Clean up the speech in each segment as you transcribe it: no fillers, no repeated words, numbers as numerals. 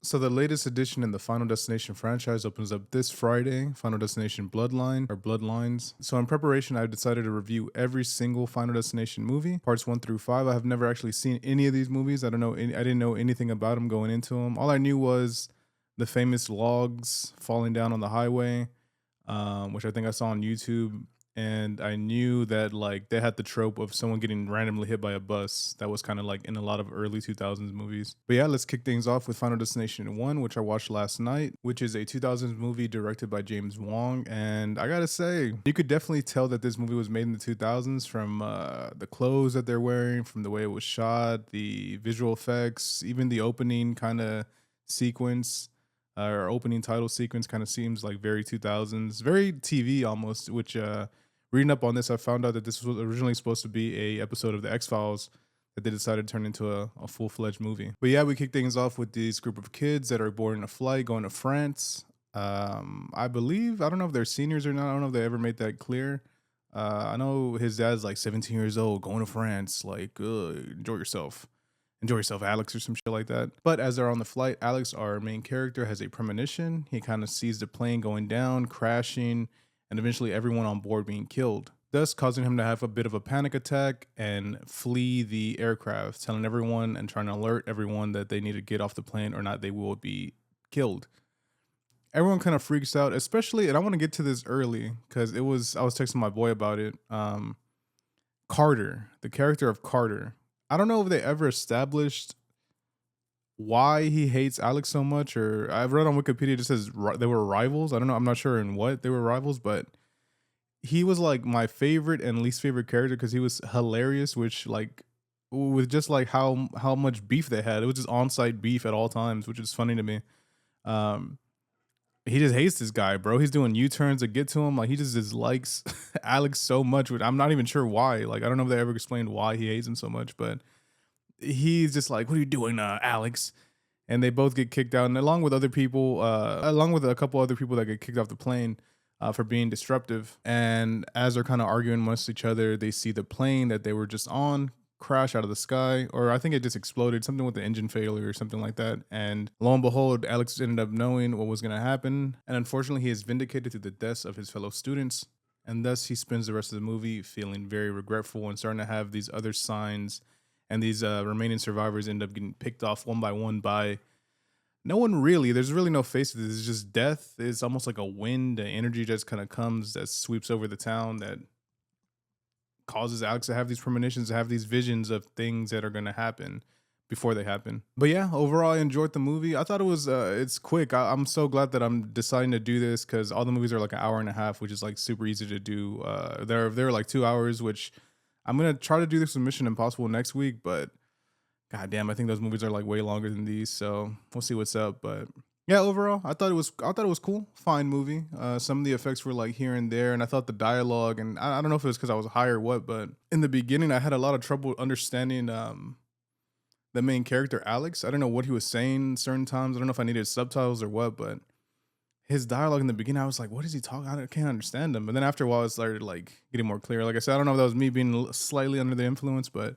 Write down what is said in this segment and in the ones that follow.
So the latest edition in the Final Destination franchise opens up this Friday, Final Destination Bloodline or Bloodlines. So in preparation, I decided to review every single Final Destination movie, parts 1 through 5. I have never actually seen any of these movies. I didn't know anything about them going into them. All I knew was the famous logs falling down on the highway, which I think I saw on YouTube. And I knew that like they had the trope of someone getting randomly hit by a bus. That was kind of like in a lot of early 2000s movies. But yeah, let's kick things off with Final Destination 1, which I watched last night, which is a 2000s movie directed by James Wong. And I gotta say, you could definitely tell that this movie was made in the 2000s from the clothes that they're wearing, from the way it was shot, the visual effects, even the opening kind of sequence or opening title sequence kind of seems like very 2000s, very TV almost, which reading up on this, I found out that this was originally supposed to be a episode of the X-Files that they decided to turn into a full-fledged movie. But yeah, we kick things off with this group of kids that are boarding a flight going to France. I believe, I don't know if they're seniors or not. I don't know if they ever made that clear. I know his dad's like 17 years old, going to France, like, enjoy yourself. Enjoy yourself, Alex, or some shit like that. But as they're on the flight, Alex, our main character, has a premonition. He kind of sees the plane going down, crashing, and eventually everyone on board being killed, thus causing him to have a bit of a panic attack and flee the aircraft, telling everyone and trying to alert everyone that they need to get off the plane or not they will be killed. Everyone kind of freaks out, especially, and I want to get to this early because I was texting my boy about it. Carter, the character of Carter. I don't know if they ever established why he hates Alex so much, or I've read on Wikipedia it just says they were rivals. I don't know. I'm not sure in what they were rivals, but he was like my favorite and least favorite character because he was hilarious, which like with just like how much beef they had. It was just on-site beef at all times, which is funny to me. Um, he just hates this guy, bro. He's doing U-turns to get to him. Like he just dislikes Alex so much, which I'm not even sure why. Like I don't know if they ever explained why he hates him so much, but he's just like, "What are you doing, Alex?" And they both get kicked out, and along with other people, along with a couple other people that get kicked off the plane for being disruptive. And as they're kind of arguing amongst each other, they see the plane that they were just on crash out of the sky, or I think it just exploded, something with the engine failure or something like that. And lo and behold, Alex ended up knowing what was going to happen, and unfortunately, he is vindicated through the deaths of his fellow students. And thus, he spends the rest of the movie feeling very regretful and starting to have these other signs, and these remaining survivors end up getting picked off one by one by no one really. There's really no face to this. It's just death. It's almost like a wind, the energy just kind of comes that sweeps over the town that causes Alex to have these premonitions, to have these visions of things that are going to happen before they happen. But yeah, overall, I enjoyed the movie. I thought it was, it's quick. I'm so glad that I'm deciding to do this because all the movies are like an hour and a half, which is like super easy to do. They're like 2 hours, which I'm gonna try to do this with Mission Impossible next week, but god damn, I think those movies are like way longer than these, so we'll see what's up. But yeah, overall, I thought it was cool, fine movie. Some of the effects were like here and there, and I thought the dialogue, and I don't know if it was because I was high or what, but in the beginning, I had a lot of trouble understanding the main character Alex. I don't know what he was saying certain times. I don't know if I needed subtitles or what, but his dialogue in the beginning, I was like, "What is he talking? I can't understand him." But then after a while, it started like getting more clear. Like I said, I don't know if that was me being slightly under the influence, but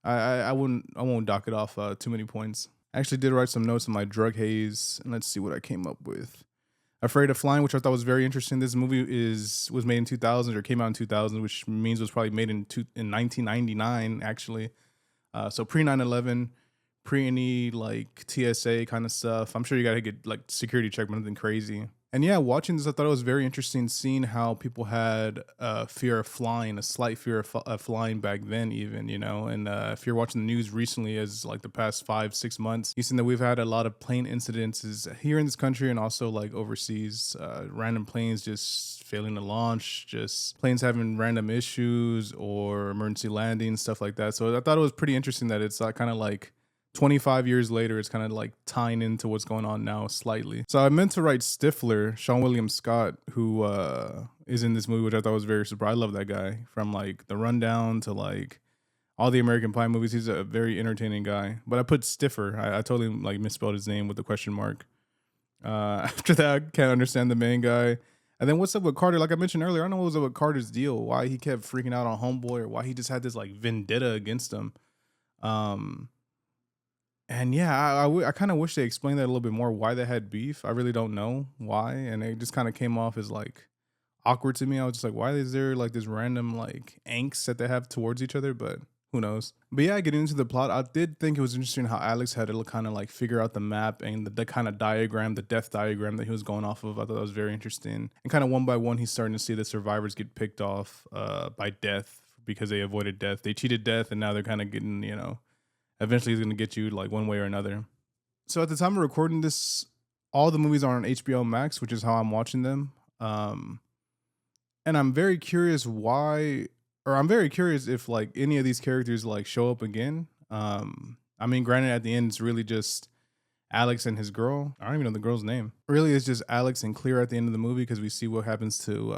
I won't dock it off too many points. I actually did write some notes on my drug haze, and let's see what I came up with. Afraid of Flying, which I thought was very interesting. This movie was made in 2000 or came out in 2000, which means it was probably made in 1999 actually. So pre 9/11, pre any like TSA kind of stuff. I'm sure you gotta get like security check, but nothing crazy. And yeah, watching this, I thought it was very interesting seeing how people had fear of flying, a slight fear of flying back then, even, you know. And if you're watching the news recently, as like the past 5, 6 months, you've seen that we've had a lot of plane incidences here in this country and also like overseas. Random planes just failing to launch, just planes having random issues or emergency landings, stuff like that. So I thought it was pretty interesting that it's kind of like 25 years later, it's kind of like tying into what's going on now slightly. So I meant to write Stifler, Sean William Scott, who is in this movie, which I thought was very surprising. I love that guy, from like The Rundown to like all the American Pie movies. He's a very entertaining guy. But I put Stiffer. I totally like misspelled his name with the question mark. After that, I can't understand the main guy. And then what's up with Carter? Like I mentioned earlier, I don't know what was up with Carter's deal. Why he kept freaking out on Homeboy, or why he just had this like vendetta against him. Um, And yeah, I kind of wish they explained that a little bit more why they had beef. I really don't know why, and it just kind of came off as like awkward to me. I was just like, why is there like this random like angst that they have towards each other? But who knows? But yeah, getting into the plot, I did think it was interesting how Alex had to kind of like figure out the map and the kind of diagram, the death diagram that he was going off of. I thought that was very interesting. And kind of one by one, he's starting to see the survivors get picked off by death because they avoided death. They cheated death, and now they're kind of getting, eventually he's going to get you like one way or another. So at the time of recording this, all the movies are on HBO Max, which is how I'm watching them. And I'm very curious why, or I'm very curious if like any of these characters like show up again. I mean, granted, at the end, it's really just Alex and his girl. I don't even know the girl's name. Really, it's just Alex and Clear at the end of the movie because we see what happens to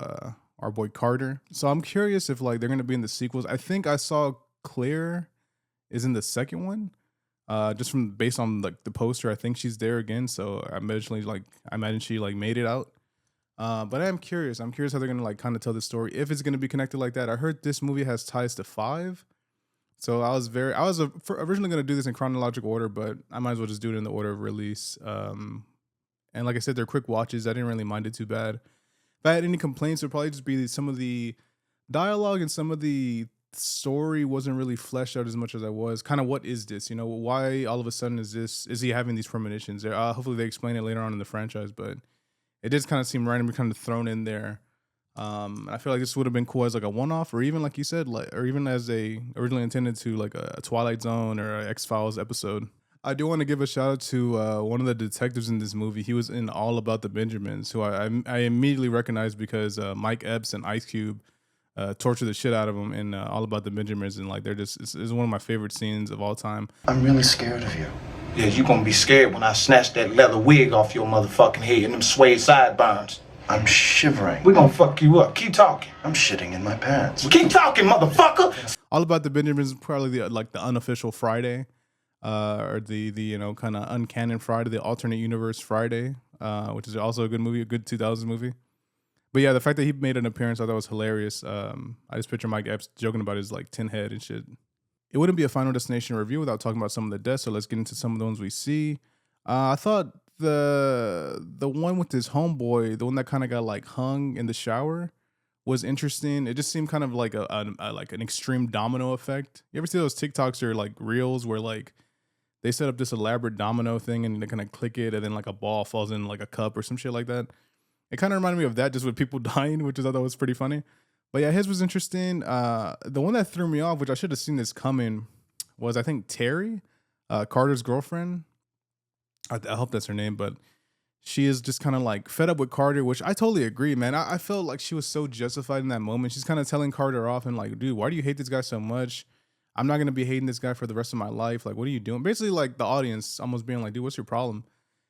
our boy Carter. So I'm curious if like they're gonna be in the sequels. I think I saw Clear is in the second one. Just from based on like the poster, I think she's there again. So I imagine she like made it out. But I'm curious. I'm curious how they're gonna like kind of tell the story. If it's gonna be connected like that. I heard this movie has ties to 5. So originally gonna do this in chronological order, but I might as well just do it in the order of release. And like I said, they're quick watches. I didn't really mind it too bad. If I had any complaints, it would probably just be some of the dialogue and some of the story wasn't really fleshed out as much as I was. Kind of, what is this? Why all of a sudden is he having these premonitions? Hopefully they explain it later on in the franchise, but it just kind of seemed randomly kind of thrown in there. I feel like this would have been cool as like a one-off, or even like you said, like, or even as a originally intended to like a Twilight Zone or a X-Files episode. I do want to give a shout out to one of the detectives in this movie. He was in All About the Benjamins, who I immediately recognized because Mike Epps and Ice Cube torture the shit out of him in All About the Benjamins, and like they're just it's one of my favorite scenes of all time. I'm really scared of you. Yeah, you gonna be scared when I snatch that leather wig off your motherfucking head and them suede sideburns. I'm shivering. We gonna fuck you up. Keep talking. I'm shitting in my pants. Well, keep talking, motherfucker. All About the Benjamins is probably the unofficial Friday, or the kind of uncanon Friday, the alternate universe Friday, which is also a good movie, a good 2000s movie. But yeah, the fact that he made an appearance, I thought was hilarious. I just picture Mike Epps joking about his like tin head and shit. It wouldn't be a Final Destination review without talking about some of the deaths, so let's get into some of the ones we see. I thought the one with his homeboy, the one that kind of got like hung in the shower, was interesting. It just seemed kind of like like an extreme domino effect. You ever see those TikToks or like reels where like they set up this elaborate domino thing and they kind of click it and then like a ball falls in like a cup or some shit like that? It kind of reminded me of that, just with people dying, which I thought was pretty funny. But yeah, his was interesting. The one that threw me off, which I should have seen this coming, was I think Terry, Carter's girlfriend. I hope that's her name, but she is just kind of like fed up with Carter, which I totally agree, man. I felt like she was so justified in that moment. She's kind of telling Carter off and like, dude, why do you hate this guy so much? I'm not going to be hating this guy for the rest of my life. Like, what are you doing? Basically, like the audience almost being like, dude, what's your problem?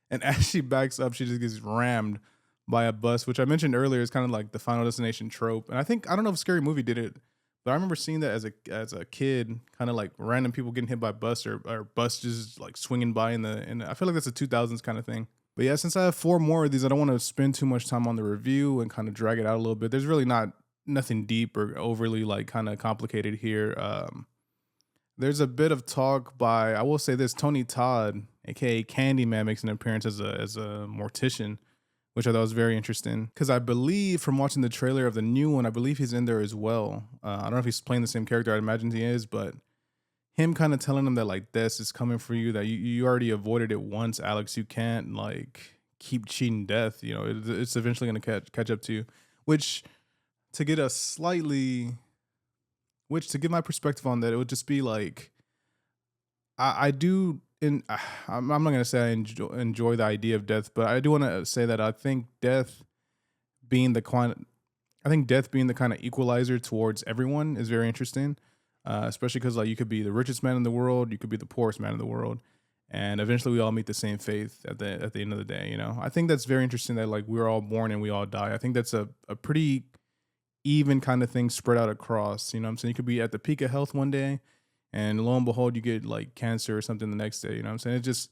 And as she backs up, she just gets rammed by a bus, which I mentioned earlier is kind of like the Final Destination trope. And I don't know if Scary Movie did it, but I remember seeing that as a kid, kind of like random people getting hit by bus or bus just like swinging by and I feel like that's a 2000s kind of thing. But yeah, since I have 4 more of these, I don't want to spend too much time on the review and kind of drag it out a little bit. There's really nothing deep or overly like kind of complicated here. There's a bit of talk by, I will say this, Tony Todd, aka Candyman, makes an appearance as a mortician, which I thought was very interesting. Because I believe from watching the trailer of the new one, I believe he's in there as well. I don't know if he's playing the same character. I imagine he is, but him kind of telling him that like death is coming for you, that you already avoided it once, Alex. You can't like keep cheating death. It's eventually going to catch up to you. Which to give my perspective on that, it would just be like, I do. I'm not gonna say I enjoy the idea of death, but I do want to say that I think death being the kind of equalizer towards everyone is very interesting, especially because like you could be the richest man in the world, you could be the poorest man in the world, and eventually we all meet the same fate at the end of the day. I think that's very interesting that like we're all born and we all die. I think that's a pretty even kind of thing spread out across. You know what I'm saying? You could be at the peak of health one day, and lo and behold, you get like cancer or something the next day. You know what I'm saying? It's just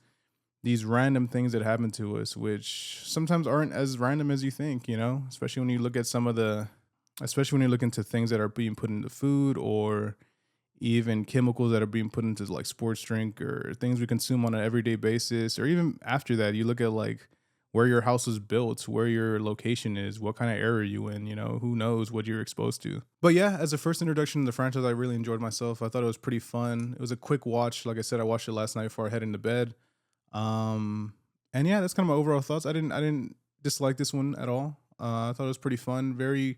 these random things that happen to us, which sometimes aren't as random as you think, especially when you look at especially when you look into things that are being put into food, or even chemicals that are being put into like sports drink or things we consume on an everyday basis, or even after that, you look at like where your house was built, where your location is, what kind of area you in, who knows what you're exposed to. But yeah, as a first introduction to the franchise, I really enjoyed myself. I thought it was pretty fun. It was a quick watch. Like I said, I watched it last night before I head into bed. Um, and yeah, that's kind of my overall thoughts. I didn't dislike this one at all. I thought it was pretty fun, very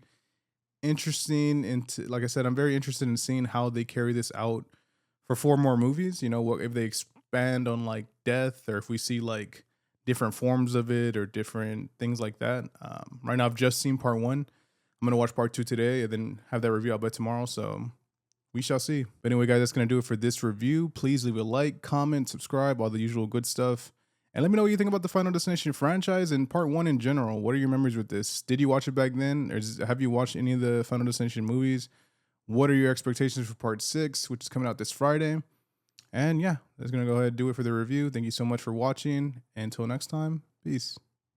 interesting. Into like I said, I'm very interested in seeing how they carry this out for four more movies. What if they expand on like death, or if we see like different forms of it or different things like that. Right now, I've just seen part one. I'm gonna watch part two today and then have that review out by tomorrow. So we shall see. But anyway, guys, that's gonna do it for this review. Please leave a like, comment, subscribe, all the usual good stuff. And let me know what you think about the Final Destination franchise and part one in general. What are your memories with this? Did you watch it back then? Or have you watched any of the Final Destination movies? What are your expectations for part 6, which is coming out this Friday? And yeah, that's going to go ahead and do it for the review. Thank you so much for watching. Until next time, peace.